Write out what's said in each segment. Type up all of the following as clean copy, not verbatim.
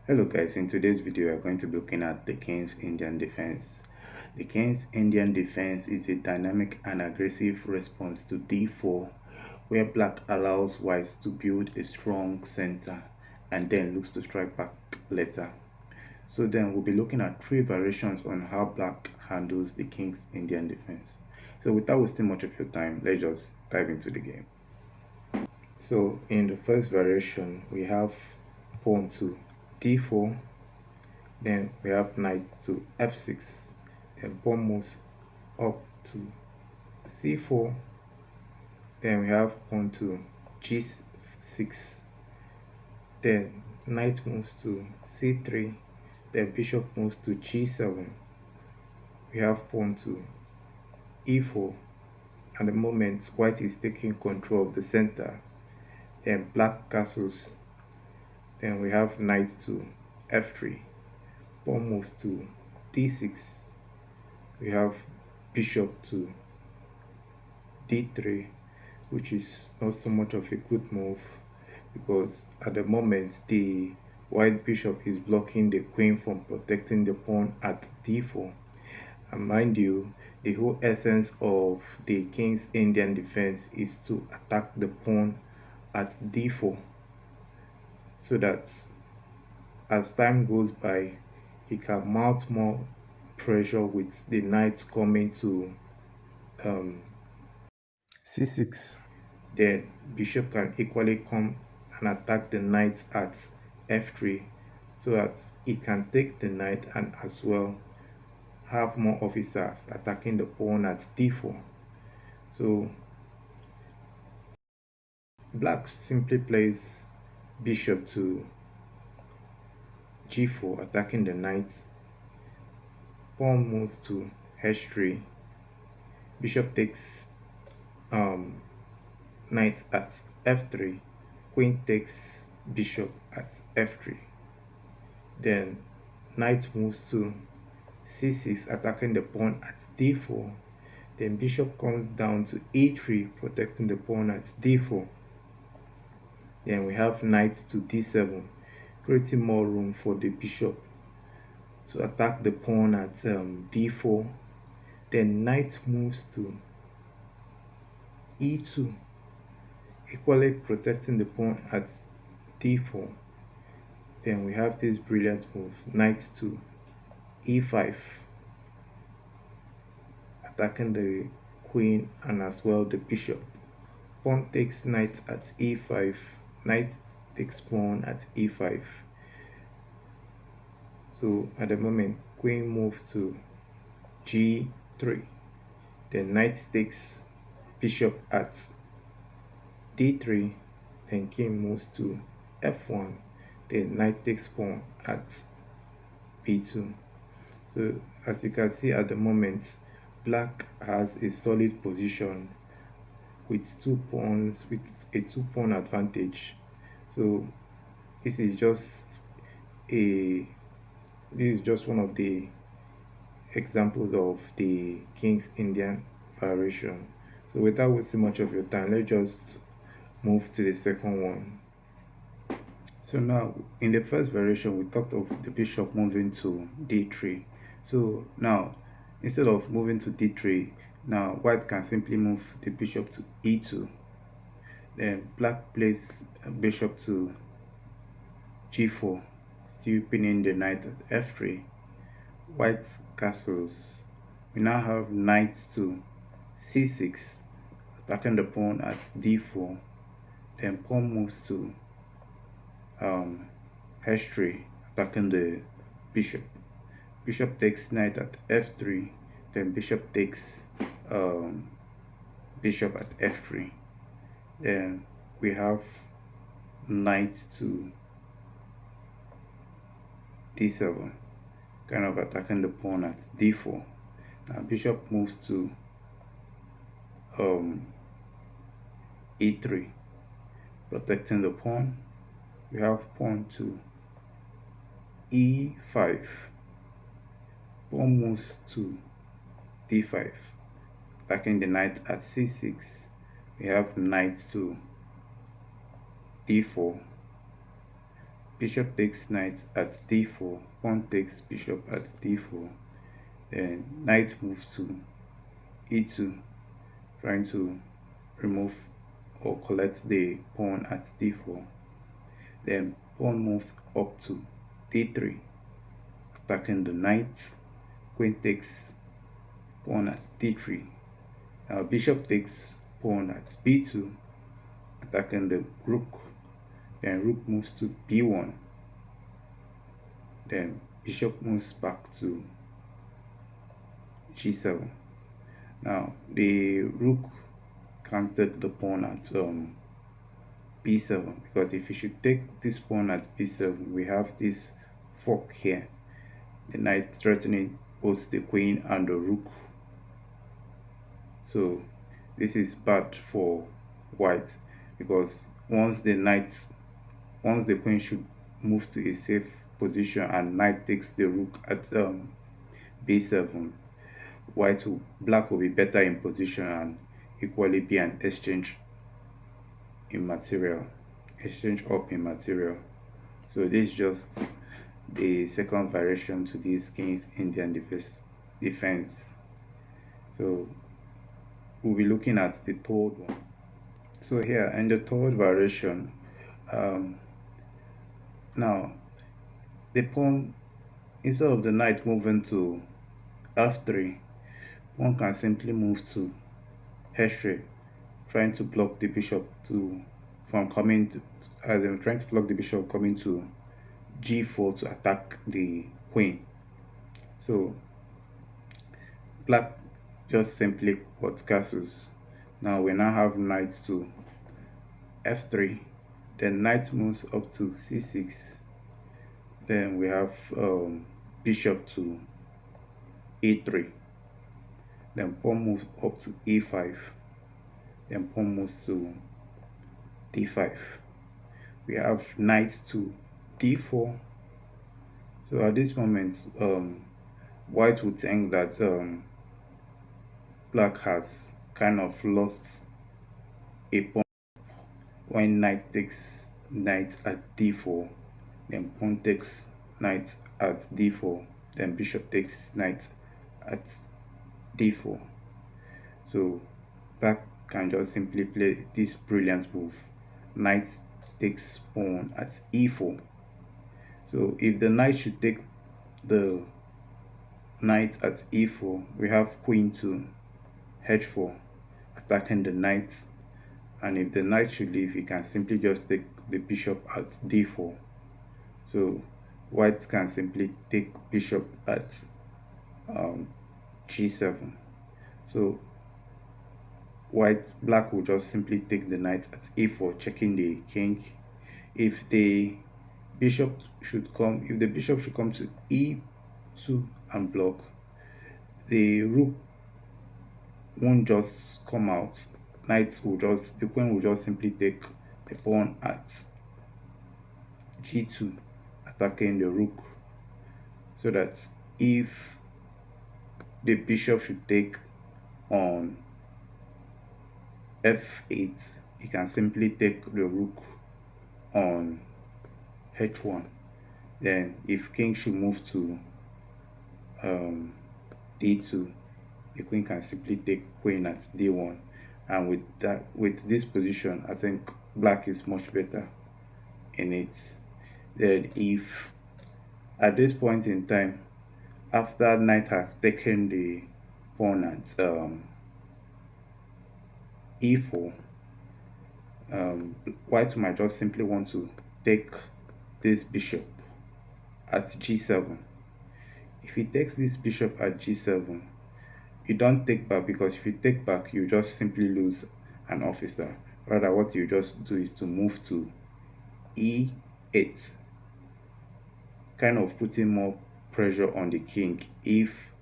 Hello guys, in today's video we are going to be looking at the King's Indian defense. The King's Indian defense is a dynamic and aggressive response to d4 where black allows whites to build a strong center and then looks to strike back later. So then we'll be looking at three variations on how black handles the King's Indian defense. So without wasting much of your time, let's just dive into the game. So in the first variation we have pawn to d4. Then we have knight to f6, then pawn moves up to c4, then we have pawn to g6, then knight moves to c3, then bishop moves to g7, we have pawn to e4. At the moment white is taking control of the center, then black castles, then we have knight to f3, pawn moves to d6, we have bishop to d3, which is not so much of a good move because at the moment the white bishop is blocking the queen from protecting the pawn at d4. And mind you, the whole essence of the King's Indian defense is to attack the pawn at d4 so that as time goes by he can mount more pressure with the knight coming to c6. Then bishop can equally come and attack the knight at f3 so that it can take the knight and as well have more officers attacking the pawn at d4. So black simply plays bishop to g4 attacking the knight, pawn moves to h3, bishop takes knight at f3, queen takes bishop at f3, then knight moves to c6 attacking the pawn at d4, then bishop comes down to e3 protecting the pawn at d4, then we have knight to d7 creating more room for the bishop to attack the pawn at d4, then knight moves to e2 equally protecting the pawn at d4. Then we have this brilliant move, knight to e5 attacking the queen and as well the bishop. Pawn takes knight at e5, knight takes pawn at e5. So at the moment queen moves to g3, then knight takes bishop at d3, then king moves to f1, then knight takes pawn at b2. So as you can see at the moment black has a solid position with two pawns, with a 2-pawn advantage. So this is just one of the examples of the King's Indian variation. So without wasting much of your time, let's just move to the second one. So now in the first variation we talked of the bishop moving to d3. So now instead of moving to d3, now white can simply move the bishop to e2. Then black plays bishop to g4, still pinning the knight at f3. White castles. We now have knight to c6 attacking the pawn at d4. Then pawn moves to h3 attacking the bishop. Bishop takes knight at f3, then bishop takes bishop at f3. Then we have knight to d7, kind of attacking the pawn at d4. Now bishop moves to e3, protecting the pawn. We have pawn to e5, pawn moves to d5, attacking the knight at c6. We have knight to d4, bishop takes knight at d4, pawn takes bishop at d4, then knight moves to e2, trying to remove or collect the pawn at d4. Then pawn moves up to d3, attacking the knight. Queen takes pawn at d3. Now bishop takes pawn at b2, attacking the rook. Then rook moves to b1. Then bishop moves back to g7. Now the rook can't take the pawn at b7, because if you should take this pawn at b7, we have this fork here, the knight threatening both the queen and the rook. So this is bad for white, because once the queen should move to a safe position and knight takes the rook at b7, black will be better in position and equally be an exchange up in material. So this is just the second variation to this King's Indian defense. So we'll be looking at the third one. So here in the third variation, now the pawn, instead of the knight moving to f3, one can simply move to h3, trying to block the bishop from coming to, trying to block the bishop coming to g4 to attack the queen. So black just simply got castles. Now we now have knight to f3, then knight moves up to c6, then we have bishop to e3, then pawn moves up to e5, then pawn moves to d5. We have knight to d4. So at this moment, white would think that black has kind of lost a pawn when knight takes knight at d4, then pawn takes knight at d4, then bishop takes knight at d4. So black can just simply play this brilliant move, knight takes pawn at e4. So if the knight should take the knight at e4, we have queen to h4, attacking the knight. And if the knight should leave, he can simply just take the bishop at d4. So white can simply take bishop at g7. So black will just simply take the knight at e4, checking the king. If the bishop should come to e2 and block, the rook won't just come out. The queen will just simply take the pawn at g2, attacking the rook, so that if the bishop should take on f8, he can simply take the rook on h1. Then if king should move to d2, the queen can simply take queen at d1. And with this position, I think black is much better in it. Then if at this point in time, after knight has taken the pawn at e4, white might just simply want to take this bishop at g7. If he takes this bishop at g7, you don't take back, because if you take back, you just simply lose an officer. Rather, what you just do is to move to e8, kind of putting more pressure on the king if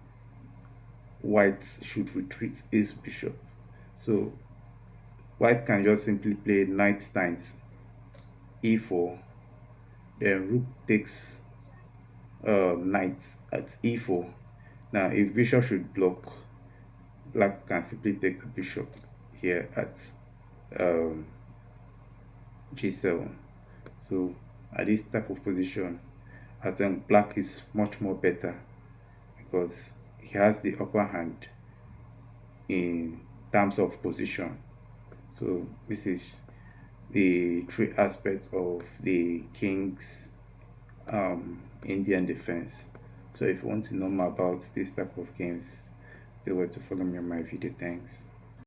white should retreat his bishop. So white can just simply play knight times e4, then rook takes knight at e4. Now if bishop should block, black can simply take the bishop here at g7. So at this type of position, I think black is much more better because he has the upper hand in terms of position. So this is the three aspects of the king's Indian defense. So if you want to know more about this type of games, they were to follow me on my video. Thanks.